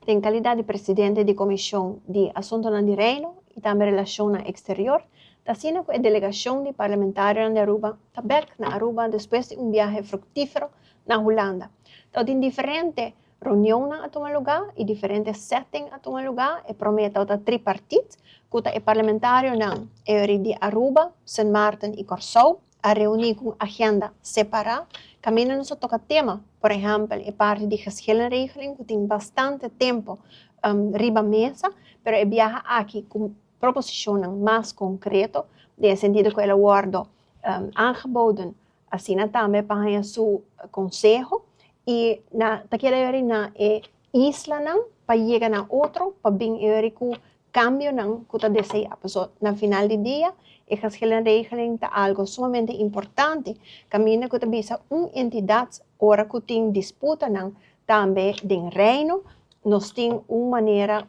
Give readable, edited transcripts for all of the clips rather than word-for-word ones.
em calidad de presidente de Comisión de Asuntos do Reino e também Relação Exterior, está sendo a delegação de parlamentares de Aruba, também na Aruba, depois de viaje fructífero na Holanda. Então, tem diferentes reuniões a tomar lugar e diferentes settings a tomar lugar, e promete a tripartite, que é parlamentário de Aruba, Sint Maarten e Curaçao, a reunir com agenda separada. Caminho nos toca tema, por exemplo, é parte de regeling, que tem bastante tempo riba mesa, mas é viaja aqui com proposições mais concretas, no sentido que ele aguardo aangeboden, assim também para o seu conselho, e daquela hora na isla para chegar a outro, para vir com cambio que está desejado. No final do dia, a regeling é algo sumamente importante, caminho que visa uma entidade, ora que tem disputa também do reino, nós temos uma maneira,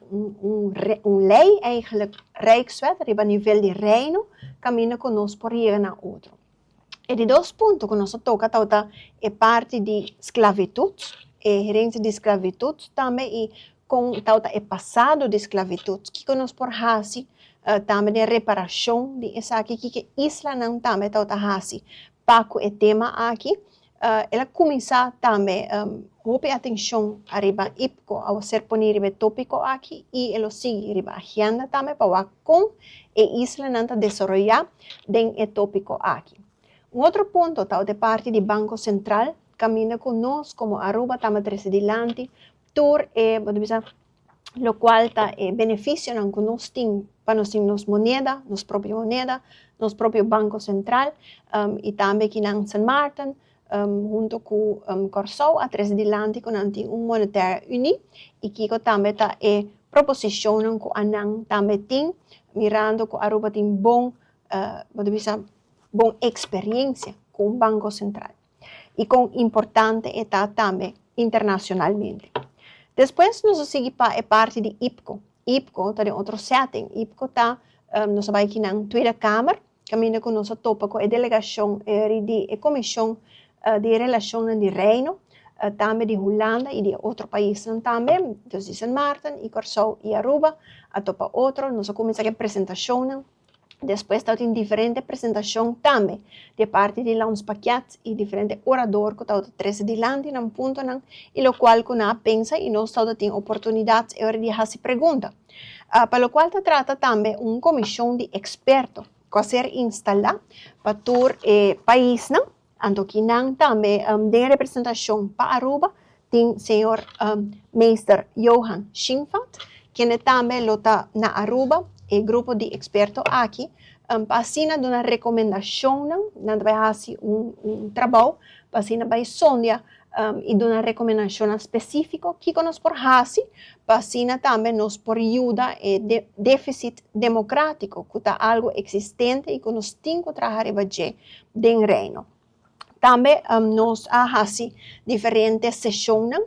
lei eigenlijk, Rijkswet, a nível de reino, caminho que nós podemos a outro. E de dois pontos que nós toca, é parte de esclavitud, gerência de esclavitud também, e com é passado de esclavitud, que nós podemos também de reparação de essa aqui, que isla não também fazer, para o tema aqui, ela começa também houve atenção arriba IPCO ao ser poner o tópico aqui e ela sigue arriba agenda também para com a isla não desenvolver den o tópico aqui. Outro ponto de parte do Banco Central, caminha conosco como Aruba também adelante, tour lo qual beneficia que nós temos para nós moneda, nos próprios moneda, nos próprios Banco Central e também aqui em Sint Maarten, junto com Curaçao, adelante com monetária única e que também está proposição que a também tem, mirando que Aruba tem bom experiência com o Banco Central e com importante está também internacionalmente. Depois, nós seguimos para a parte de IPCO. IPCO está em outro setting. IPCO está, nós vamos aqui na Tweede Kamer, caminho com nossa topa com a delegação de a Comissão de Relações de Reino, também de Holanda e de outro país também, de Sint Maarten, e Curaçao e Aruba, a topa outro, nós começamos a apresentação. Depois tem diferentes apresentações também, de parte de lá uns paquetes e diferentes oradores que estão adelante num ponto, e o qual que nós pensa e nós temos oportunidades de fazer perguntas. Para o qual se trata também uma comissão de expertos que vai ser instalada para todo o país, então que também tem representação para Aruba, tem o senhor Meester Johan Schingvat, que também está na Aruba, o grupo de expertos aqui, para dar uma recomendação, não vai fazer trabalho, para vai sonhar e dar uma recomendação específica que nós podemos fazer, para também nos por ajudar o déficit democrático, que é algo existente e que nós temos que trabalhar no reino. Também nós fazemos diferentes sessões,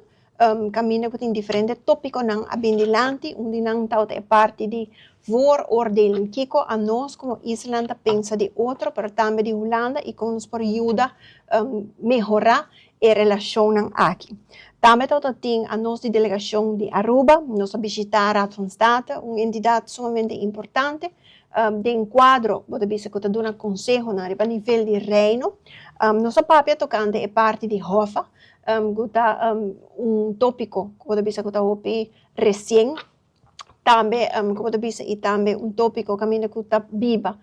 caminho que tem diferentes tópicos adelante, onde não é parte de vooroordelen, que a nós como Islândia pensa de outro, mas também de Holanda e que nos pode ajudar a melhorar a relação aqui. Também tem a nossa delegação de Aruba, nós visitar a Raad uma entidade sumamente importante, de enquadro, pode ser que dá um conselho a nível de reino. Nossa papel tocante é parte de HOFA, que é tópico, pode ser que está recém, também, como eu disse, e também tópico caminho que está viva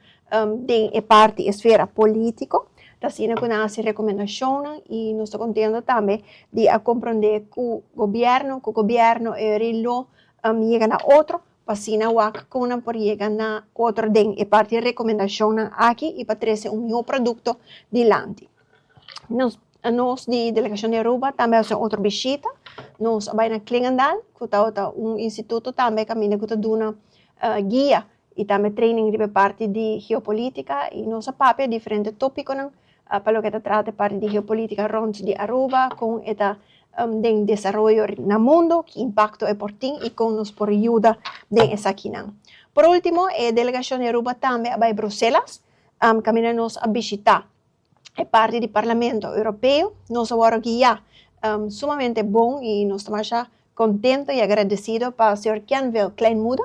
de parte esfera política, está sendo que nós recomendações e nós estamos contando também de compreender que o governo é relo chega a outro, para que por chegar a outro de parte de recomendação aqui e para trazer melhor produto adiante. Nós de delegação de Aruba também fazemos outra visita. Nós vamos na Klingendal, que é instituto também caminho que dá uma guia e também training de parte de geopolítica e nossa papel diferentes tópicos para o que trata parte de geopolítica rond de Aruba com esta de desenvolvimento no mundo, que impacto é por ti e com nos por ajuda dessa aqui. Por último, a delegação de Aruba também vai a Bruxelas, caminho nos a visitar a parte do Parlamento Europeu, nós agora guiar sumamente bom e nós estamos contento y agradecido para el señor Canville Kleinmoedig,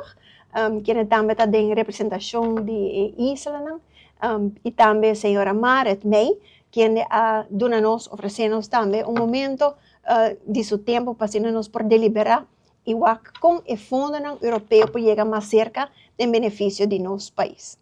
quien también está en representación de Isla, y también señora Marit May, quien nos ofreciendo también un momento de su tiempo pasándonos por deliberar igual con el Fondo Europeo para llegar más cerca del beneficio de nuestro país.